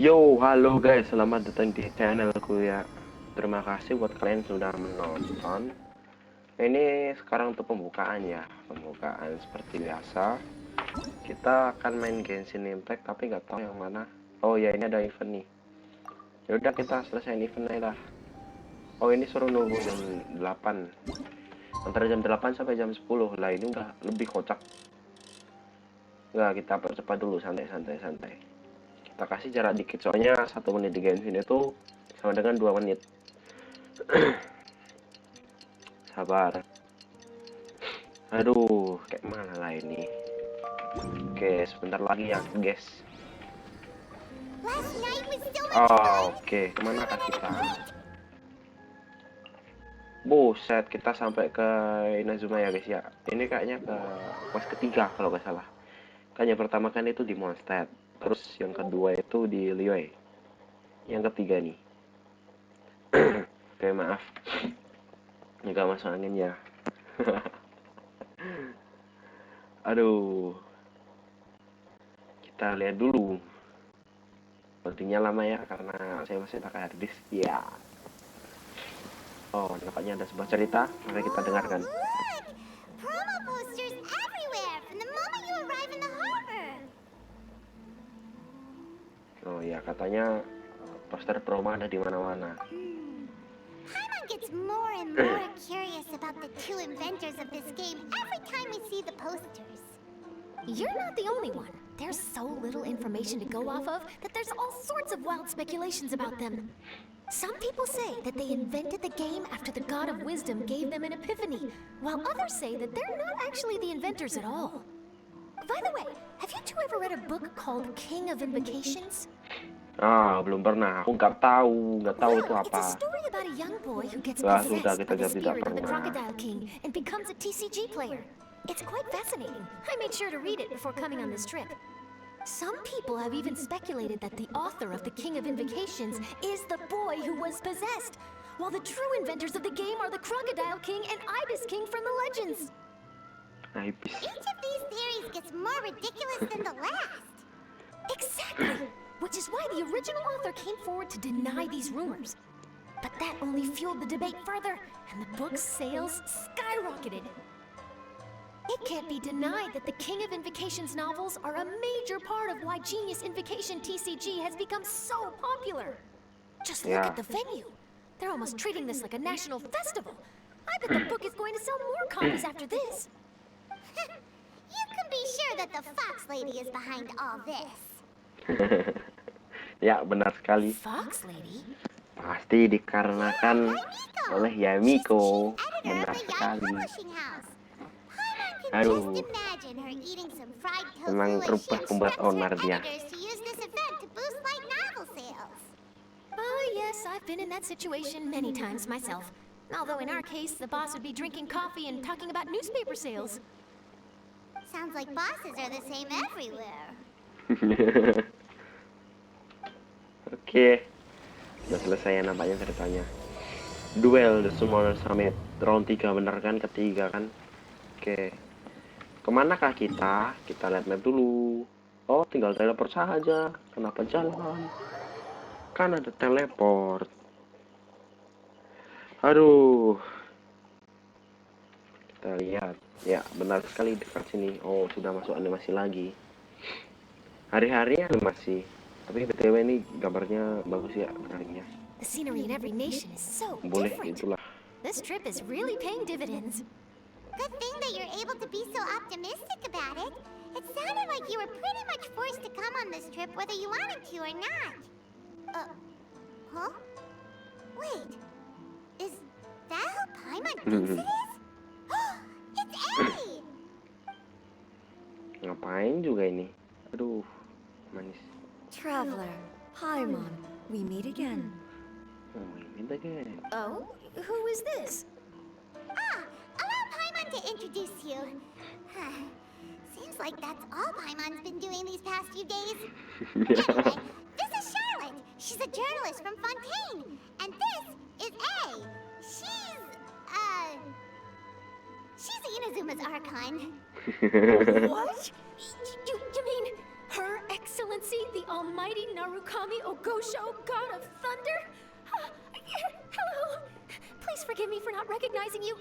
Yo, halo guys, selamat datang di channelku ya. Terima kasih buat kalian sudah menonton. Ini sekarang untuk pembukaan ya, pembukaan seperti biasa. Kita akan main Genshin Impact, tapi nggak tahu yang mana. Oh ya, ini ada event nih. Yaudah kita selesaiin event aja lah. Oh ini suruh nunggu jam 8, antara jam 8 sampai jam 10 lah. Ini udah lebih kocak. Nggak, kita percepat dulu, santai. Kita kasih jarak dikit, soalnya 1 menit di Genshin itu sama dengan 2 menit. Sabar. Aduh, kayak mana lah ini. Oke, sebentar lagi ya guys. Oke, kemana kah kita? Buset, kita sampai ke Inazuma ya guys ya. Ini kayaknya ke quest ketiga kalau nggak salah. Kan yang pertama kan itu di Mondstadt, terus yang kedua itu di Liyue, yang ketiga nih. Oke, maaf nggak masuk angin ya. Aduh, kita lihat dulu. Loadingnya lama ya karena saya masih pakai harddisk ya. Oh, nampaknya ada sebuah cerita, mari kita dengarkan. Oh ya, katanya poster promo ada di mana-mana. Paimon gets more and more curious about the two inventors of this game every time we see the posters. You're not the only one. There's so little information to go off of that there's all sorts of wild speculations about them. Some people say that they invented the game after the God of Wisdom gave them an epiphany, while others say that they're not actually the inventors at all. By the way, have you two ever read a book called King of Invocations? Ah, belum pernah. Aku nggak tahu itu apa. It's a story about a young boy who gets Sudah possessed kita by the tidak spirit of the pernah. Crocodile King and becomes a TCG player. It's quite fascinating. I made sure to read it before coming on this trip. Some people have even speculated that the author of the King of Invocations is the boy who was possessed, while the true inventors of the game are the Crocodile King and Ibis King from the legends. Ibis. Each of these theories gets more ridiculous than the last. Exactly! Which is why the original author came forward to deny these rumors. But that only fueled the debate further, and the book's sales skyrocketed. It can't be denied that the King of Invocations novels are a major part of why Genius Invocation TCG has become so popular. Just look at the venue. They're almost treating this like a national festival. I bet the book is going to sell more copies after this. You can be sure that the Fox Lady is behind all this. Ya, benar sekali. Fox Lady? Pasti dikarenakan oleh Yamiko. Editor Benar of the Young sekali. Publishing House. Paimon can Aduh. just imagine her eating some fried tofu Memang as she rupah pembuat instructs her onar dia. editors to use this event to boost light novel sales. Oh yes, I've been in that situation many times myself. Although in our case, the boss would be drinking coffee and talking about newspaper sales. Sounds like bosses are the same everywhere. Oke. Udah selesai ya nampaknya ceritanya. Duel The Summoner Summit round 3, bener kan? Ketiga kan? Oke. Kemanakah kita? Kita lihat map dulu. Oh, tinggal teleport saja. Kenapa jalan? Kan ada teleport. Aduh. Kita lihat. Ya, benar sekali dekat sini. Oh, sudah masuk animasi lagi. Hari-hari animasi. Tapi BTW ini gambarnya bagus ya, grafiknya. The scenery in every nation is so Boleh different. itulah. This trip is really paying dividends. Good thing that you're able to be so optimistic about it. It sounded like you were pretty much forced to come on this trip whether you wanted to or not. Huh? Wait. Is that who Paimon thinks it is? It's Ellie! Ngapain juga ini? Aduh, manis. Traveler, Paimon, we meet again. Oh, minta guys. Oh, who is this? Allow Paimon to introduce you. Seems like that's all Paimon's been doing these past few days. Anyway, this is Charlotte. She's a journalist from Fontaine. And this is A. She's Inazuma's Archon. What? You mean Her Excellency, the mighty Narukami Ogosho, god of thunder? Hello. Please forgive me for not recognizing you.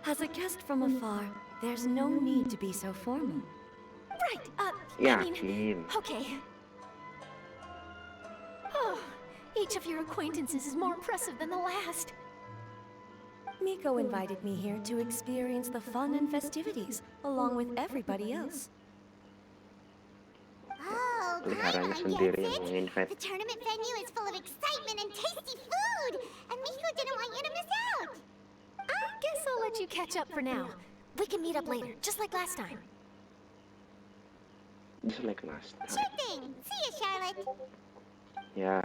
As a guest from afar, there's no need to be so formal. Right, I mean, Yakin. okay. Oh, each of your acquaintances is more impressive than the last. Miko invited me here to experience the fun and festivities, along with everybody else. Oh, Peliharanya Paimon sendiri gets yang it. nge-invite. The tournament venue is full of excitement and tasty food, and Miko didn't want you to miss out. I guess I'll let you catch up for now. We can meet up later, just like last time. Just like last time. Sure thing. See you, Charlotte. Ya.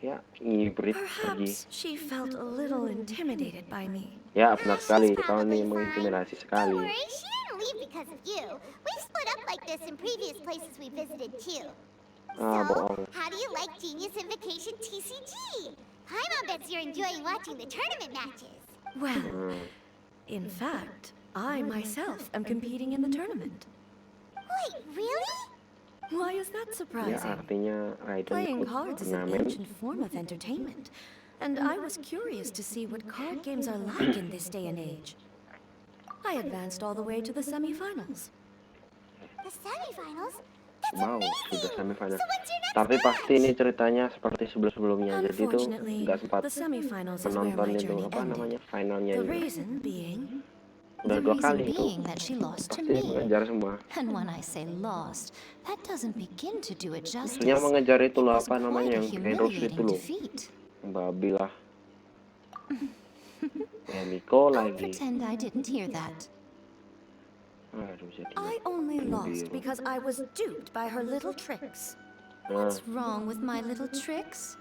Ya, hybrid lagi. Perhaps she felt a little intimidated by me. Ya, benar sekali. She's Kau probably nih fine. mengintimidasi Don't sekali. worry, she didn't leave because of you. We've split up like this in previous places we visited too. Ah, So, bohong. how do you like Genius Invocation TCG? Paimon bets you're enjoying watching the tournament matches. Well, Hmm. in fact, I myself am competing in the tournament. Wait, really? Why is that Ya, surprising? artinya Raiden Playing ikut cards is an turnamen. ancient form of entertainment, and I was curious to see what card games are like in this day and age. I advanced all the way to the semifinals. The semifinals? That's Wow, amazing! sudah semifinal. So what's your next Tapi match? pasti ini ceritanya seperti sebelum-sebelumnya. Jadi itu Unfortunately, nggak sempat the semifinals is where menonton my itu journey apa namanya ended. finalnya The itu. reason being, Udah The 2 reason kali itu. being that she lost to Pasti me. mengejar semua. And when I say lost, that doesn't begin to do it justice. Maksudnya mengejar itu It loh was apa namanya quite a yang Green Rose itu humiliating loh. defeat. Babi lah. Ya Miko I'll lagi. pretend I didn't hear that. Aduh jadi. I only lost biru. because I was duped by her little tricks. Nah, What's wrong with my little tricks?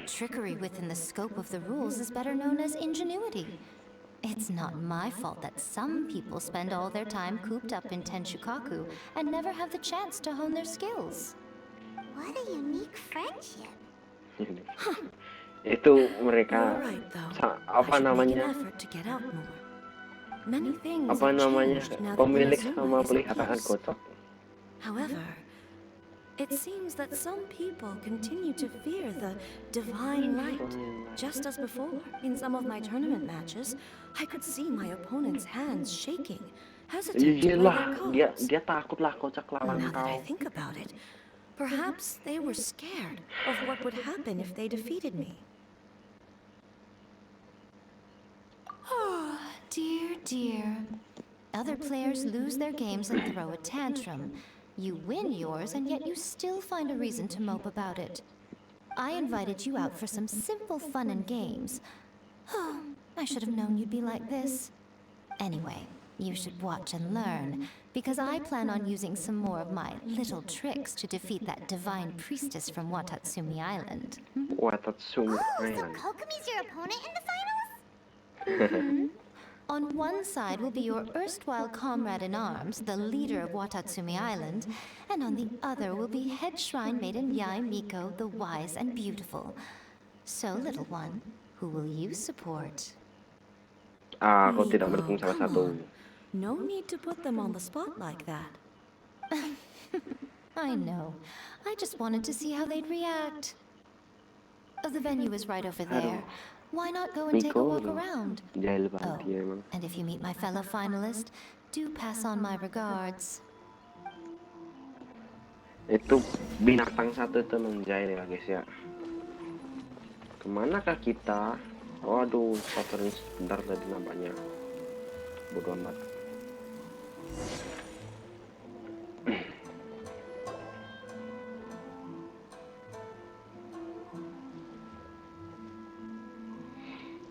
Trickery within the scope of the rules is better known as ingenuity. It's not my fault that some people spend all their time cooped up in Tenshukaku and never have the chance to hone their skills. What a unique friendship. itu You're mereka right, though. apa I should make an namanya? effort to get out more. Many things Apa have namanya? changed now that Pemilik Inazuma sama is at peliharaan peace. kocok. However, it seems that some people continue to fear the divine light. Just as before, in some of my tournament matches, I could see my opponent's hands shaking, hesitant to play Iyalah, their dia cards. dia takut lah kocak lawan Now that I kau. think about it, perhaps they were scared of what would happen if they defeated me. Oh, dear, dear. Other players lose their games and throw a tantrum. You win yours, and yet you still find a reason to mope about it. I invited you out for some simple fun and games. Oh, I should have known you'd be like this. Anyway, you should watch and learn, because I plan on using some more of my little tricks to defeat that divine priestess from Watatsumi Island. Watatsumi Oh, so Island. Kokomi's your opponent in the finals? On one side will be your erstwhile comrade-in-arms, the leader of Watatsumi Island, and on the other will be head shrine maiden Yai Miko, the wise and beautiful. So, little one, who will you support? Aku tidak Miko, mendukung salah come satu. on. No need to put them on the spot like that. I know. I just wanted to see how they'd react. The venue is right over there. Why not go and take a Miko walk loh. around? Jahil Oh, banget dia emang. and if you meet my fellow finalist, do pass on my regards. Itu binatang satu itu menjahil ya guys ya. Kemanakah kita? Waduh, pattern sebentar tadi nampaknya. Bodoh amat.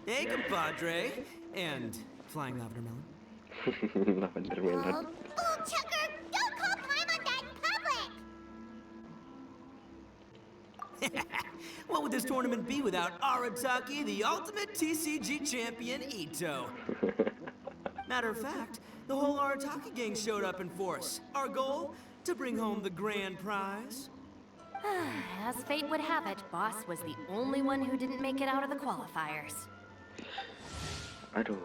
Hey, compadre. And flying lavender melon. Lavender melon. Oh, bull chucker! Don't call Paimon that in public! What would this tournament be without Arataki, the ultimate TCG champion, Ito? Matter of fact, the whole Arataki gang showed up in force. Our goal? To bring home the grand prize. As fate would have it, Boss was the only one who didn't make it out of the qualifiers. Aduh.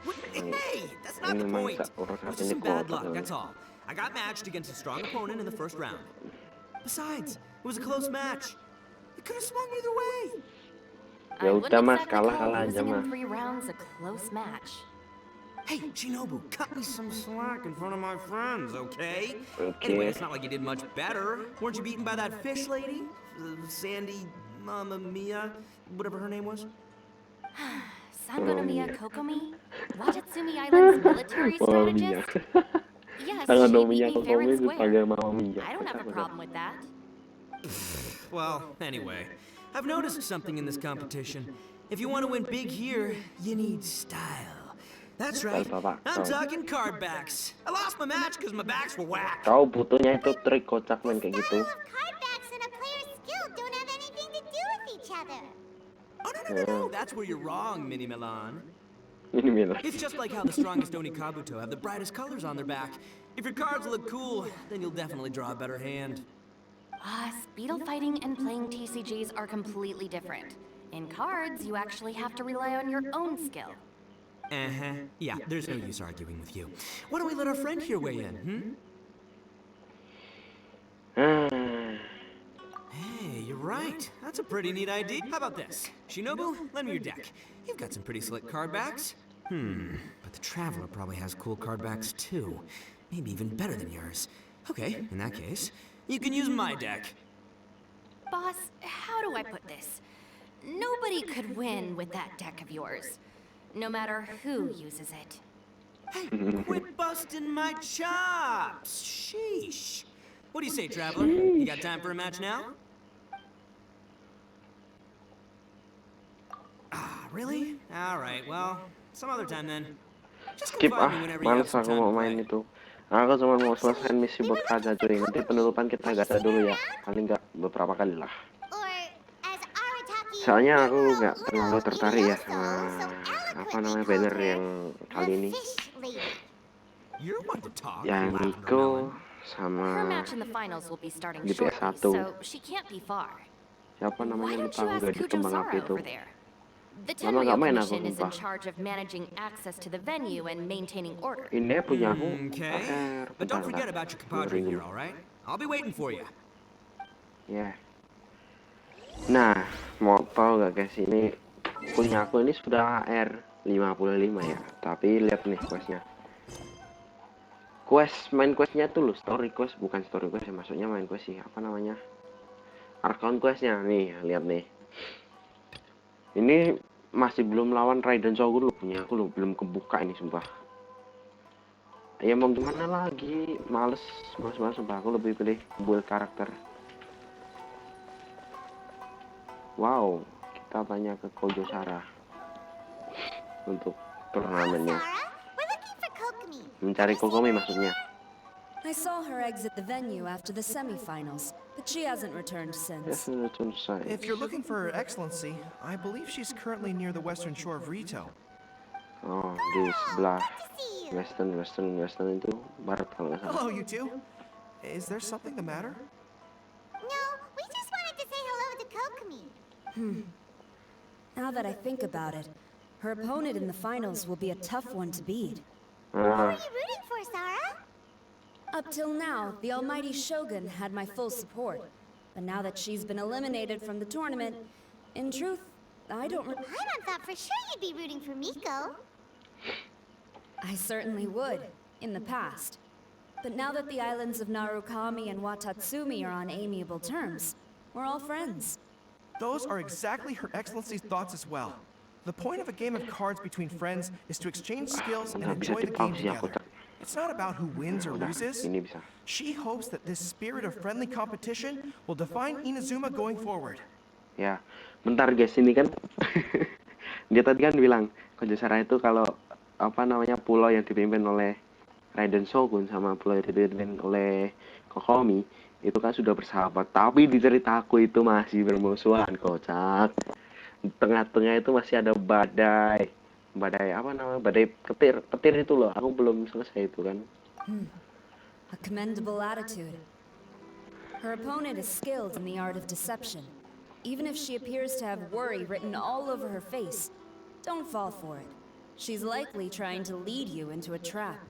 What? Hey, that's not the point. It was just some bad luck, that's all. I got matched against a strong opponent in the first round. Besides, it was a close match. It could have swung either way. I Ya wouldn't udah mas, exactly kalah call aja losing mas. in 3 rounds a close match. Hey, Shinobu, cut me some slack in front of my friends, okay? Okay. Anyway, it's not like you did much better. Weren't you beaten by that fish lady? Sandy, Mamma Mia, whatever her name was? Sangonomiya Kokomi? Watatsumi Island's military Mamma Mia. strategist? Yes, Sangat she beat Mia me kok fair and dipanggil square. Mamma Mia. I don't have a problem with that. Well, anyway, I've noticed something in this competition. If you want to win big here, you need style. That's right. I'm talking card backs. I lost my match because my backs were whack. Kau butuhnya itu trik kocak main kayak gitu. Style of card backs and a player's skill don't have anything to do with each other. Oh, no. That's where you're wrong, Mini Milan. Ini Mila. It's just like how the strongest Oni Kabuto have the brightest colors on their back. If your cards look cool, then you'll definitely draw a better hand. Speedle fighting and playing TCGs are completely different. In cards, you actually have to rely on your own skill. Uh-huh. Yeah, there's no use arguing with you. Why don't we let our friend here weigh in, Hey, you're right. That's a pretty neat idea. How about this? Shinobu, lend me your deck. You've got some pretty slick card backs. But the Traveler probably has cool card backs too. Maybe even better than yours. Okay, in that case, you can use my deck. Boss, how do I put this? Nobody could win with that deck of yours, no matter who uses it. Hey, quit busting my chops! Sheesh. What do you say, Traveler? You got time for a match now? Ah, really? Alright, well, some other time then. Just Skip confide me whenever you have males some aku time mau to main play. itu. Aku cuma mau selesaiin misi buat aja cuy. Nanti penutupan kita gak ada dulu ya. Paling nggak beberapa kali lah. Or, as Arataki Soalnya aku Memorial nggak terlalu Uno tertarik ya Ilioso sama so apa eloquently namanya called banner her, yang kali the ini. fish lady. You're one to talk, Yang Lavender Nico Melon. sama Her match in the finals will be starting di shortly, PS1. so she can't be far. Siapa Why namanya don't lupa you aku ask gadis kembang api Kujosara itu. over there? The Lama Tenryo nggak main aku Commission is in sumpah. charge of managing access to the venue and maintaining order. Ini punya aku. Okay. But don't forget about your compadre here, alright? I'll be waiting for you. Ya. Nah, mau tahu gak guys, ini punya aku ini sudah R55 ya. Tapi lihat nih questnya. Main questnya tuh loh, story quest, bukan story quest ya, maksudnya main quest sih, apa namanya, Archon questnya nih, lihat nih. Ini masih belum lawan Raiden Shogun loh, punya aku loh, belum kebuka ini sumpah. Ya mau gimana lagi, males sumpah, aku lebih pilih build karakter. Wow, kita tanya ke Kojosara untuk turnamennya. Sarah, we're looking for Kokomi. Mencari Kokomi maksudnya. I saw her exit the venue after the semifinals, but she hasn't returned since. If you're looking for Her Excellency, I believe she's currently near the western shore of Rito. Oh, di sebelah Good to see you. western itu barat kalau nggak salah. Hello, you two. Is there something the matter? No, we just wanted to say hello to Kokomi. Now that I think about it, her opponent in the finals will be a tough one to beat. Who are Ah, you rooting for, Sarah? Up till now, the almighty Shogun had my full support. But now that she's been eliminated from the tournament, in truth, I don't... Paimon thought for sure you'd be rooting for Miko. I certainly would, in the past. But now that the islands of Narukami and Watatsumi are on amiable terms, we're all friends. Those are exactly Her Excellency's thoughts as well. The point of a game of cards between friends is to exchange skills and nggak bisa enjoy the game dipause ya aku. together. It's not about who wins or Udah, loses. ini bisa. She hopes that this spirit of friendly competition will define Inazuma going forward. Ya, bentar guys, ini kan dia tadi kan bilang Kojosara itu kalau apa namanya pulau yang dipimpin oleh Raiden Shogun sama pulau yang dipimpin oleh Kokomi itu kan sudah bersahabat, tapi di cerita aku itu masih bermusuhan, kocak. Di tengah-tengah itu masih ada badai apa namanya, badai petir itu loh, aku belum selesai itu kan. A commendable attitude. Her opponent is skilled in the art of deception. Even if she appears to have worry written all over her face, don't fall for it. She's likely trying to lead you into a trap.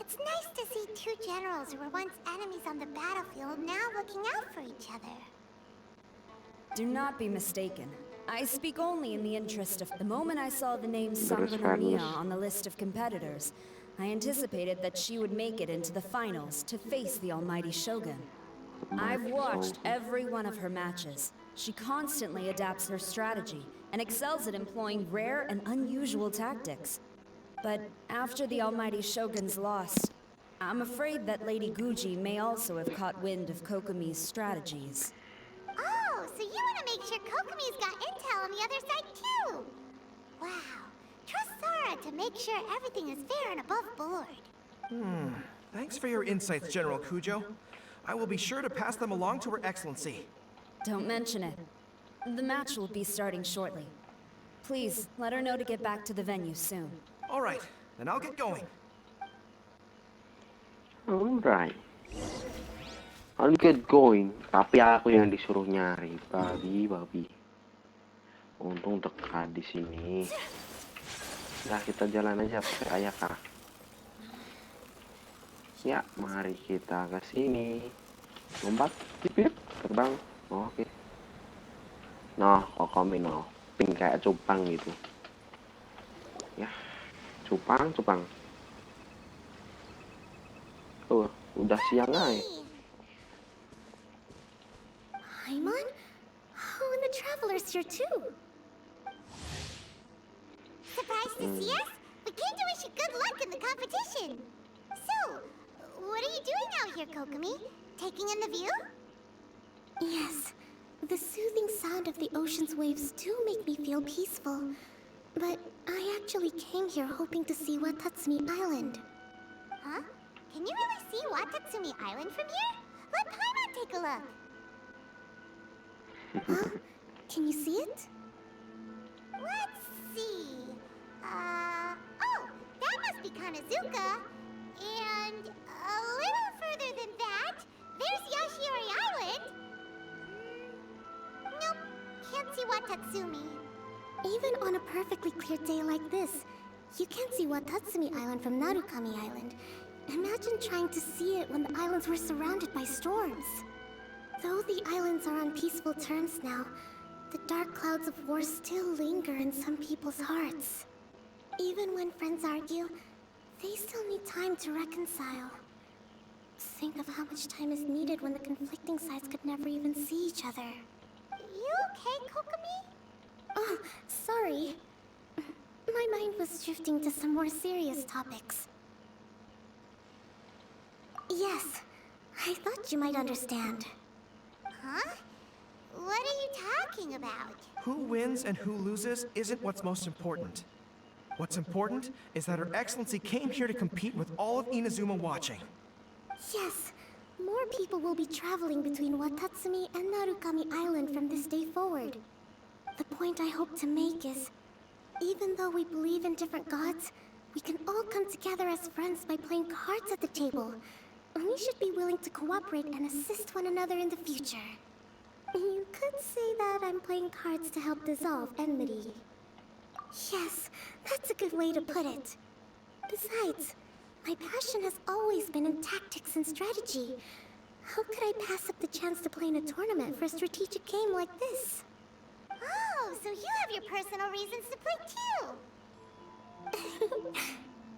It's nice to see two generals who were once enemies on the battlefield now looking out for each other. Do not be mistaken. I speak only in the interest of the moment I saw the name Terus Sangonomiya bagus. on the list of competitors. I anticipated that she would make it into the finals to face the almighty Shogun. I've watched every one of her matches. She constantly adapts her strategy and excels at employing rare and unusual tactics. But after the almighty Shogun's loss, I'm afraid that Lady Guji may also have caught wind of Kokomi's strategies. Oh, so you want to make sure Kokomi's got intel on the other side too? Wow. Trust Sora to make sure everything is fair and above board. Thanks for your insights, General Kujo. I will be sure to pass them along to Her Excellency. Don't mention it. The match will be starting shortly. Please, let her know to get back to the venue soon. All right, then I'll get going. Alright. I'll get going. Tapi aku yang disuruh nyari, babi. Untung dekat di sini. Nah, kita jalan aja pakai ayaka. Ya, mari kita ke sini. Lompat, pipit, terbang. Oh, oke. Nah, Kokomi no. Pink kayak cupang gitu. Ya, cupang. Oh, udah siang aja. Paimon? Oh, and the travelers here too. Surprised to see us? We came to wish you good luck in the competition. So, what are you doing out here, Kokomi? Taking in the view? Yes. The soothing sound of the ocean's waves do make me feel peaceful. But I actually came here hoping to see Watatsumi Island. Huh? Can you really see Watatsumi Island from here? Let Paimon take a look. Huh? Can you see it? Let's see. Oh, that must be Kanazuka. And a little further than that, there's Yashiori Island. Nope, can't see Watatsumi. Even on a perfectly clear day like this, you can't see Watatsumi Island from Narukami Island. Imagine trying to see it when the islands were surrounded by storms. Though the islands are on peaceful terms now, the dark clouds of war still linger in some people's hearts. Even when friends argue, they still need time to reconcile. Think of how much time is needed when the conflicting sides could never even see each other. You okay, Kokomi? Oh, sorry. My mind was drifting to some more serious topics. Yes, I thought you might understand. Huh? What are you talking about? Who wins and who loses isn't what's most important. What's important is that Her Excellency came here to compete with all of Inazuma watching. Yes, more people will be traveling between Watatsumi and Narukami Island from this day forward. The point I hope to make is, even though we believe in different gods, we can all come together as friends by playing cards at the table. We should be willing to cooperate and assist one another in the future. You could say that I'm playing cards to help dissolve enmity. Yes, that's a good way to put it. Besides, my passion has always been in tactics and strategy. How could I pass up the chance to play in a tournament for a strategic game like this? Oh, so you have your personal reasons to play too.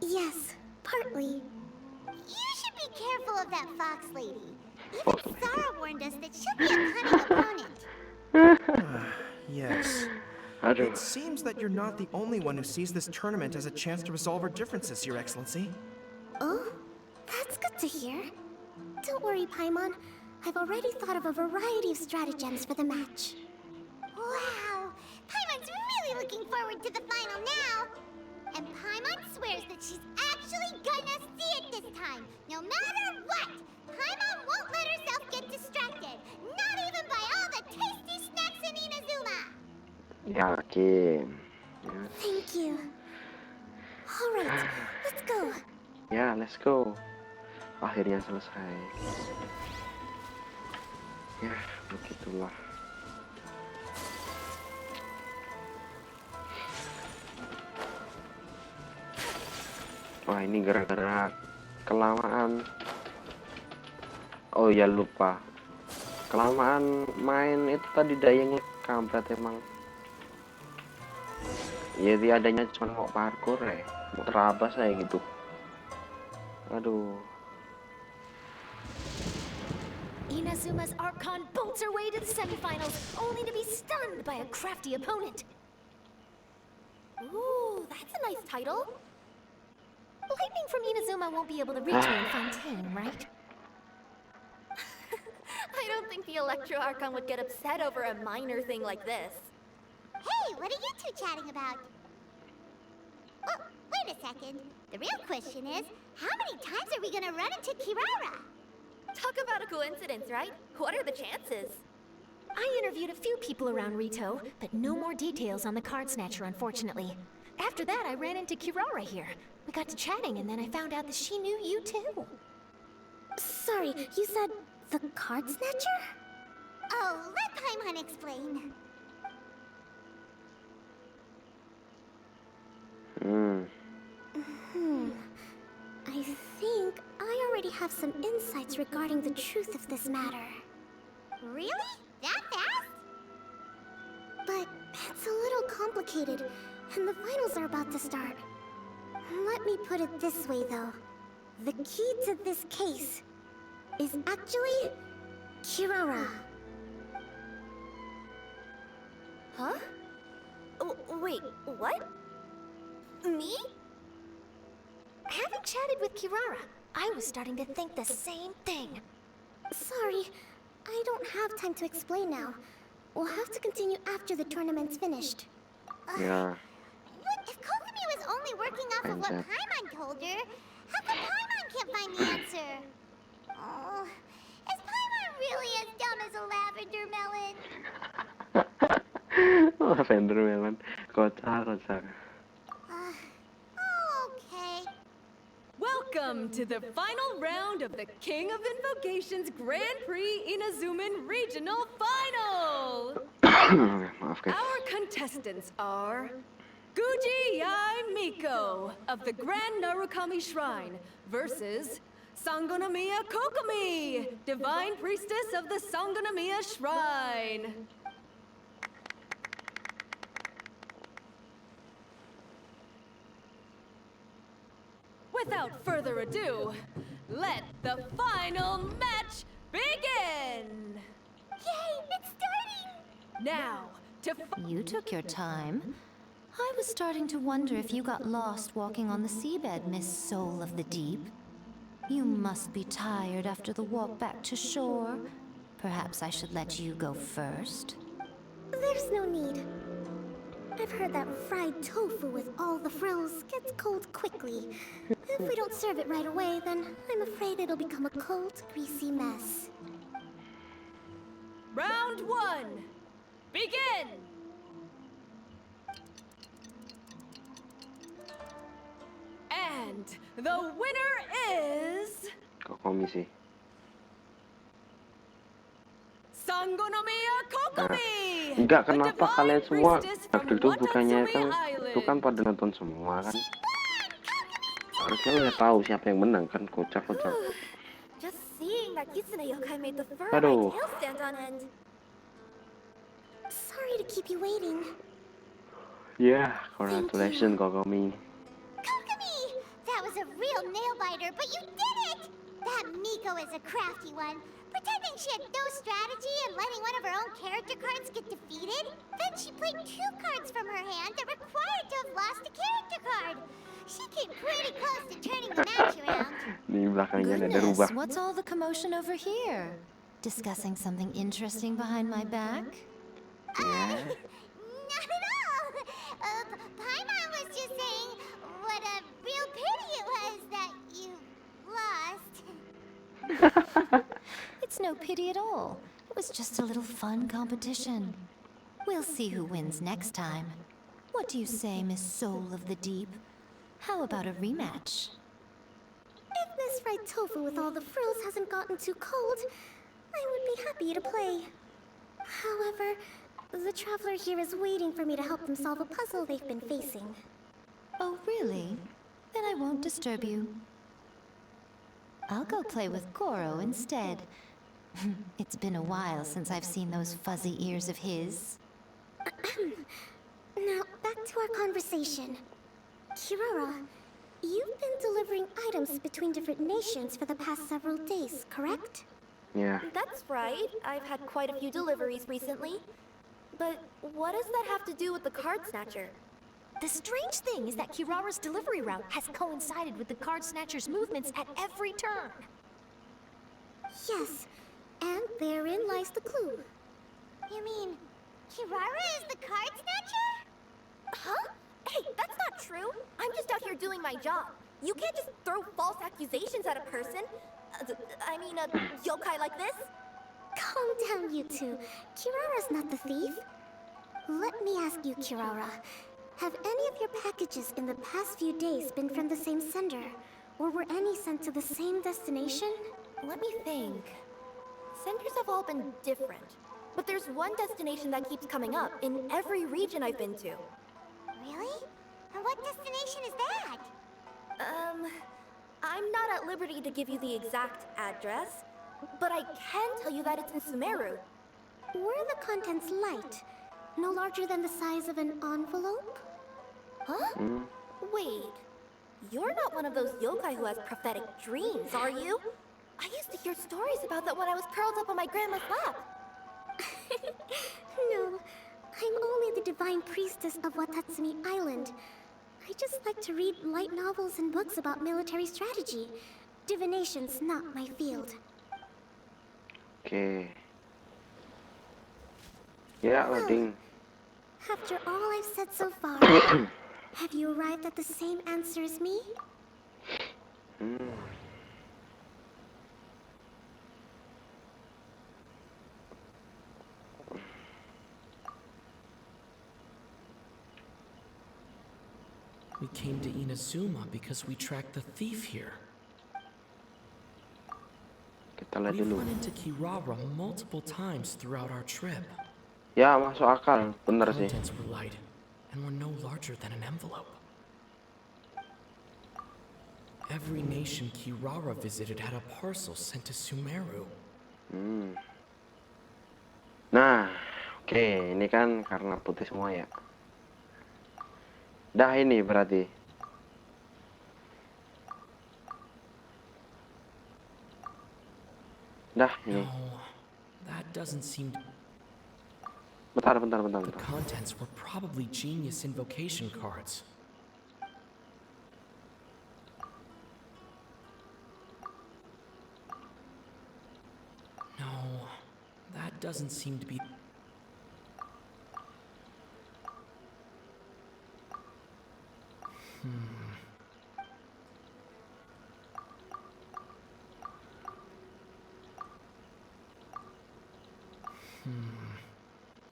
Yes, partly. You should be careful of that fox lady. Even Zara warned us that she'll be a cunning opponent. Yes. Aduh. It seems that you're not the only one who sees this tournament as a chance to resolve our differences, Your Excellency. Oh, that's good to hear. Don't worry, Paimon. I've already thought of a variety of stratagems for the match. Wow! Paimon's really looking forward to the final now! And Paimon swears that she's actually gonna see it this time, no matter what! Paimon won't let herself get distracted, not even by all the tasty snacks in Inazuma! Yakin. Thank you. All right, let's go. Ya, let's go. Akhirnya selesai. Ya, begitulah. Wah, ini gara-gara kelamaan. Oh ya, lupa. Kelamaan main itu tadi dayangnya kampret emang. Jadi adanya cuma mau parkour ya. Mau terabas saya gitu. Aduh. Inazuma's Archon bolts her way to the semifinals, only to be stunned by a crafty opponent. Ooh, that's a nice title. Lightning from Inazuma won't be able to reach me in Fontaine, right? I don't think the Electro Archon would get upset over a minor thing like this. Hey, what are you two chatting about? Oh, wait a second. The real question is, how many times are we gonna run into Kirara? Talk about a coincidence, right? What are the chances? I interviewed a few people around Rito, but no more details on the card snatcher, unfortunately. After that, I ran into Kirara here. We got to chatting, and then I found out that she knew you too. Sorry, you said the card snatcher? Oh, let Paimon explain. I think I already have some insights regarding the truth of this matter. Really? That fast? But it's a little complicated, and the finals are about to start. Let me put it this way, though. The key to this case is actually Kirara. Huh? Wait, what? Me? Having chatted with Kirara, I was starting to think the same thing. Sorry, I don't have time to explain now. We'll have to continue after the tournament's finished. Ya. What if Kokomi was only working off of what Mindset. Paimon told her? How come Paimon can't find the answer? Oh, is Paimon really as dumb as a lavender melon? Lavender melon. Kocak. Okay. Welcome to the final round of the King of Invocations Grand Prix Inazuman Regional Final! Maaf guys. Our contestants are Guji Yai Miko of the Grand Narukami Shrine versus Sangonomiya Kokomi, Divine Priestess of the Sangonomiya Shrine. Without further ado, let the final match begin! Yay, it's starting! Now, to You took your time. I was starting to wonder if you got lost walking on the seabed, Miss Soul of the Deep. You must be tired after the walk back to shore. Perhaps I should let you go first. There's no need. I've heard that fried tofu with all the frills gets cold quickly. If we don't serve it right away, then I'm afraid it'll become a cold, greasy mess. round one, begin! And the winner is Kokomi sih. Sangonomiya Kokomi! Enggak, the kenapa divine kalian semua priestess waktu from itu bukannya Watatsumi kan Island. itu kan pada nonton semua kan. Harusnya udah tahu siapa yang menang kan, kocak. Just seeing that Kitsune yokai made the fur on Aduh. my tail stand on end. Sorry to keep you waiting. Yeah, congratulations Kokomi. Kokomi! That was a real nail-biter, but you did it! That Miko is a crafty one. Pretending she had no strategy and letting one of her own character cards get defeated. Then she played 2 cards from her hand that required to have lost a character card. She came pretty close to turning the match around. Di belakangnya ada rubah. Goodness, what's all the commotion over here? Discussing something interesting behind my back? Not at all! Paimon was just saying what a real pity it was that you lost. It's no pity at all. It was just a little fun competition. We'll see who wins next time. What do you say, Miss Soul of the Deep? How about a rematch? If this fried tofu with all the frills hasn't gotten too cold, I would be happy to play. However, the traveler here is waiting for me to help them solve a puzzle they've been facing. Oh, really? Then I won't disturb you. I'll go play with Goro instead. It's been a while since I've seen those fuzzy ears of his. Now, back to our conversation. Kirara, you've been delivering items between different nations for the past several days, correct? Yeah. That's right. I've had quite a few deliveries recently. But what does that have to do with the card snatcher? The strange thing is that Kirara's delivery route has coincided with the card snatcher's movements at every turn. Yes, and therein lies the clue. You mean, Kirara is the card snatcher? Huh? Hey, that's not true. I'm just out here doing my job. You can't just throw false accusations at a person. I mean, a yokai like this. Calm down, you two. Kirara's not the thief. Let me ask you, Kirara. Have any of your packages in the past few days been from the same sender? Or were any sent to the same destination? Let me think. Senders have all been different. But there's one destination that keeps coming up in every region I've been to. Really? And what destination is that? I'm not at liberty to give you the exact address, but I can tell you that it's in Sumeru. Were the contents light? No larger than the size of an envelope? Huh? Wait. You're not one of those yokai who has prophetic dreams, are you? I used to hear stories about that when I was curled up on my grandma's lap. No, I'm only the divine priestess of Watatsumi Island. I just like to read light novels and books about military strategy. Divination's not my field. Oke. Ya, loading. After all I've said so far, have you arrived at the same answer as me? We came to Inazuma because we tracked the thief here. Kita lihat We've dulu. run into Kirara multiple times throughout our trip. Ya, masuk akal. Bener sih. Contents were light and were no larger than an envelope. Every nation Kirara visited had a parcel sent to Sumeru. Nah, oke. Ini kan karena putih semua ya. Dah ini berarti. Dah ini. No, that doesn't seem... Bentar. The contents were probably genius invocation cards. No, that doesn't seem to be...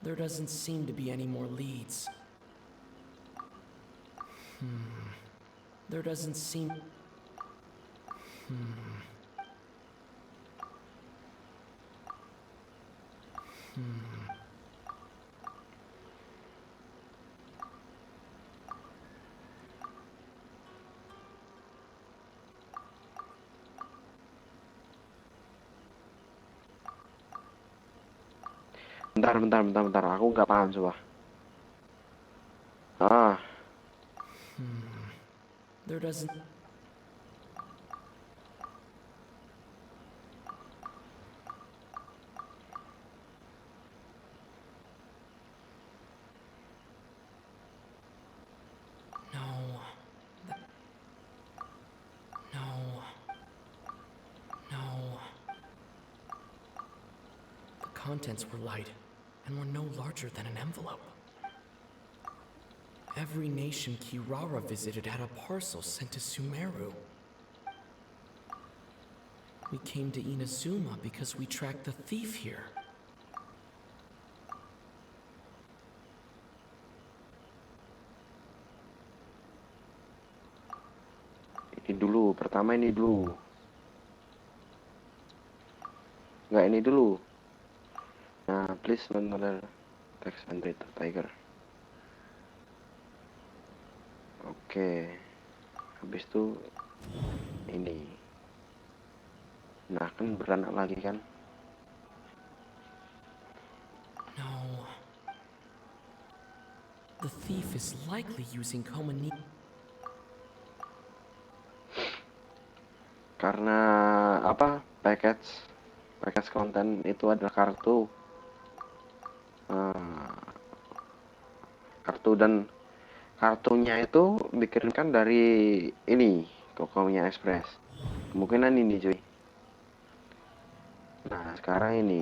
There doesn't seem to be any more leads. There doesn't seem... Bentar. Aku nggak paham coba. There doesn't... No. The contents were light and were no larger than an envelope. Every nation Kirara visited had a parcel sent to Sumeru. We came to Inazuma because we tracked the thief here. Ini dulu. Pertama ini dulu. Nggak, ini dulu. Nah, please another text and data tiger. Oke. Habis itu ini. Nah, kan beranak lagi kan. No. The thief is likely using Komani. Karena apa? Package konten itu adalah kartu. Kartu dan kartunya itu dikirimkan dari ini, Kokomiya Express. Kemungkinan ini, cuy. Nah, sekarang ini.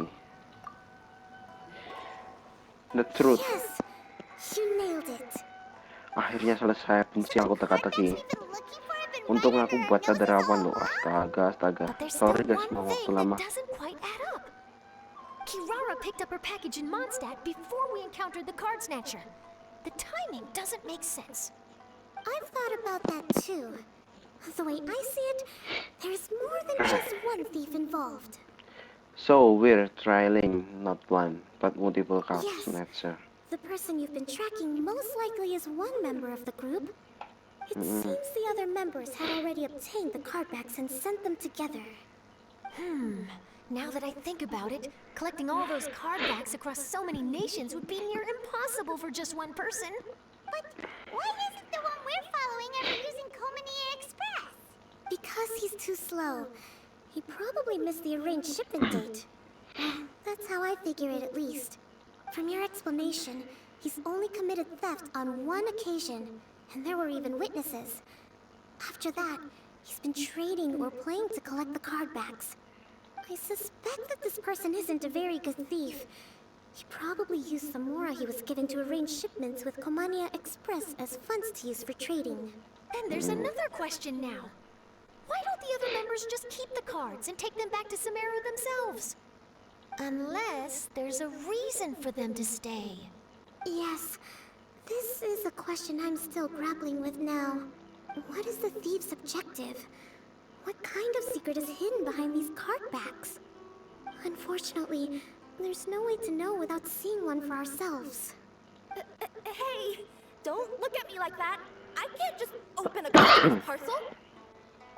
The truth. Yes! You nailed it. Akhirnya selesai, benci aku teka-teki. Untung aku buat sadarawan loh. Astaga. But there's Sorry still guys, one mau waktu thing lama. that doesn't quite add up. Kirara picked up her package in Mondstadt before we encountered the card snatcher. The timing doesn't make sense. I've thought about that too. The way I see it, there's more than just one thief involved. So we're trialing not one, but multiple card Yes. snatcher. The person you've been tracking most likely is one member of the group. It seems the other members had already obtained the card backs and sent them together. Now that I think about it, collecting all those card backs across so many nations would be near impossible for just one person. But why isn't the one we're following ever using Komani Express? Because he's too slow. He probably missed the arranged shipment date. That's how I figure it, at least. From your explanation, he's only committed theft on one occasion, and there were even witnesses. After that, he's been trading or playing to collect the card backs. I suspect that this person isn't a very good thief. He probably used the mora he was given to arrange shipments with Komania Express as funds to use for trading. Then there's another question now. Why don't the other members just keep the cards and take them back to Sumeru themselves? Unless there's a reason for them to stay. Yes, this is a question I'm still grappling with now. What is the thief's objective? What kind of secret is hidden behind these card backs? Unfortunately, there's no way to know without seeing one for ourselves. Hey, don't look at me like that. I can't just open a customer's parcel.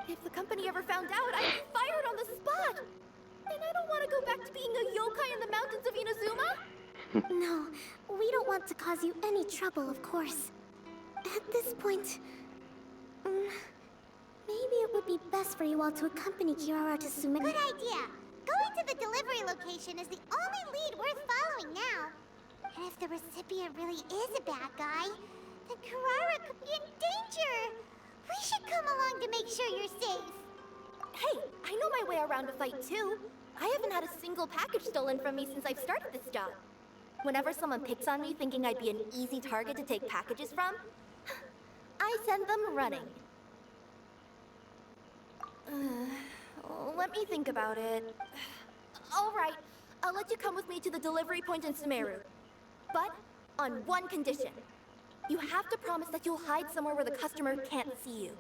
If the company ever found out, I'd be fired on the spot. And I don't want to go back to being a yokai in the mountains of Inazuma. No, we don't want to cause you any trouble, of course. At this point, maybe it would be best for you all to accompany Kirara to Sumeru. Good idea. Going to the delivery location is the only lead worth following now. And if the recipient really is a bad guy, then Carrara could be in danger. We should come along to make sure you're safe. Hey, I know my way around a fight too. I haven't had a single package stolen from me since I've started this job. Whenever someone picks on me thinking I'd be an easy target to take packages from, I send them running. Let me think about it. All right, I'll let you come with me to the delivery point in Sumeru. But on one condition. You have to promise that you'll hide somewhere where the customer can't see you.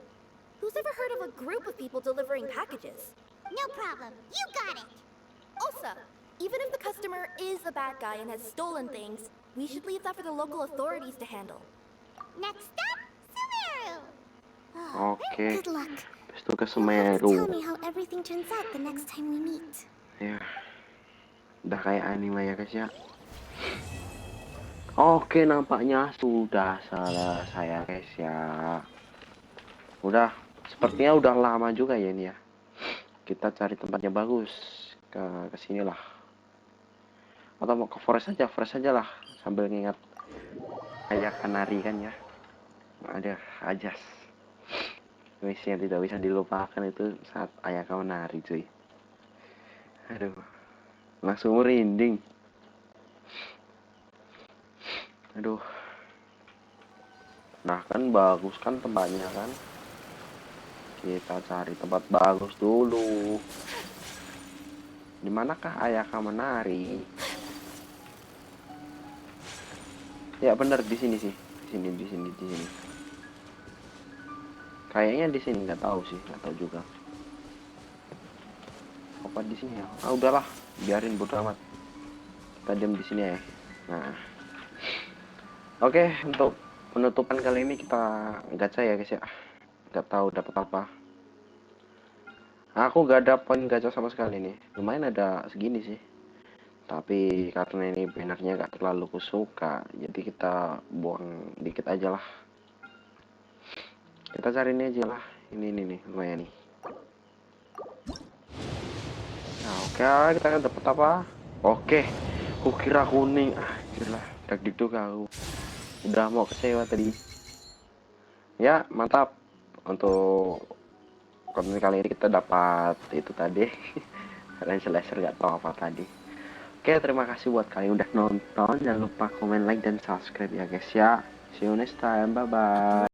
Who's ever heard of a group of people delivering packages? No problem. You got it. Also, even if the customer is a bad guy and has stolen things, we should leave that for the local authorities to handle. Next stop, Sumeru. Oke, Good luck. habis itu ke You'll have to tell Semeru. me how everything turns out the next time we meet. Ya, udah kayak anime ya guys ya. Oke, nampaknya sudah selesai ya guys ya. Sepertinya udah lama juga ya ini ya. Kita cari tempatnya bagus. Ke sini lah. Atau mau ke forest aja lah. Sambil ngingat kayak kanari kan ya. Ada ajas. Misi yang tidak bisa dilupakan itu saat ayah kau nari cuy. Aduh, langsung merinding. Aduh. Nah kan bagus kan tempatnya kan. Kita cari tempat bagus dulu. Dimanakah ayah kau menari? Ya bener di sini sih. Di sini. Kayaknya di sini, nggak tahu juga. Apa di sini ya? Ah udahlah, biarin bodo amat. Kita diam di sini ya. Nah. Oke, untuk penutupan kali ini kita gacha ya guys ya. nggak tahu dapat apa. Aku nggak ada poin gacha sama sekali nih. Lumayan ada segini sih. Tapi karena ini bannernya nggak terlalu kusuka, jadi kita buang dikit aja lah. Kita cari ini aja lah. Ini nih lumayan nih. Nah, oke, kita akan dapat apa? Oke, kukira kuning. Jelas, dagdikduk aku. Udah mau kecewa tadi. Ya, mantap. Untuk konten kali ini kita dapat itu tadi. Kalian slasher nggak tahu apa tadi. Oke, terima kasih buat kalian udah nonton. Jangan lupa komen, like, dan subscribe ya guys ya. See you next time. Bye-bye.